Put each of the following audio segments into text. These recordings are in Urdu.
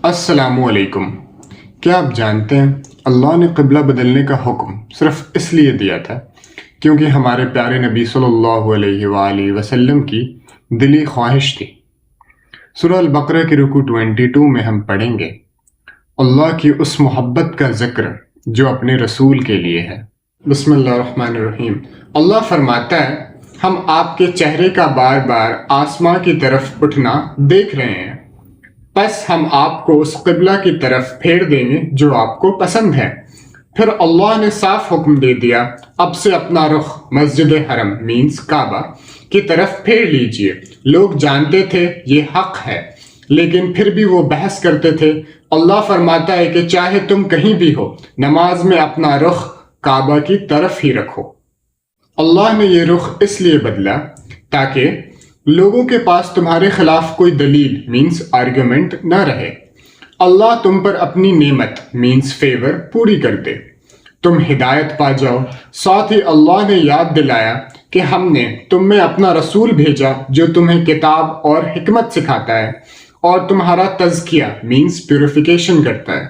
السلام علیکم۔ کیا آپ جانتے ہیں اللہ نے قبلہ بدلنے کا حکم صرف اس لیے دیا تھا کیونکہ ہمارے پیارے نبی صلی اللہ علیہ وآلہ وسلم کی دلی خواہش تھی۔ سورہ البقرہ کے رکوع 22 میں ہم پڑھیں گے اللہ کی اس محبت کا ذکر جو اپنے رسول کے لیے ہے۔ بسم اللہ الرحمن الرحیم۔ اللہ فرماتا ہے ہم آپ کے چہرے کا بار بار آسمان کی طرف اٹھنا دیکھ رہے ہیں، پس ہم آپ کو اس قبلہ کی طرف پھیر دیں گے جو آپ کو پسند ہے۔ پھر اللہ نے صاف حکم دے دیا اب سے اپنا رخ مسجد حرم مینز کعبہ کی طرف پھیر لیجئے۔ لوگ جانتے تھے یہ حق ہے لیکن پھر بھی وہ بحث کرتے تھے۔ اللہ فرماتا ہے کہ چاہے تم کہیں بھی ہو نماز میں اپنا رخ کعبہ کی طرف ہی رکھو۔ اللہ نے یہ رخ اس لیے بدلا تاکہ لوگوں کے پاس تمہارے خلاف کوئی دلیل مینز آرگومنٹ نہ رہے۔ اللہ تم پر اپنی نعمت مینز فیور پوری کر دے، تم ہدایت پا جاؤ۔ ساتھ ہی اللہ نے یاد دلایا کہ ہم نے تم میں اپنا رسول بھیجا جو تمہیں کتاب اور حکمت سکھاتا ہے اور تمہارا تزکیہ مینز پیوریفیکیشن کرتا ہے۔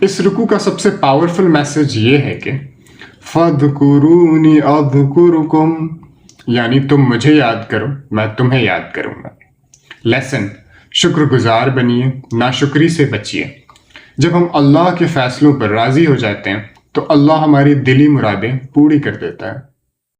اس رکوع کا سب سے پاورفل میسج یہ ہے کہ فَاذْكُرُونِي أَذْكُرُكُمْ، یعنی تم مجھے یاد کرو میں تمہیں یاد کروں گا۔ لیسن، شکر گزار بنیے، ناشکری سے بچیے۔ جب ہم اللہ کے فیصلوں پر راضی ہو جاتے ہیں تو اللہ ہماری دلی مرادیں پوری کر دیتا ہے۔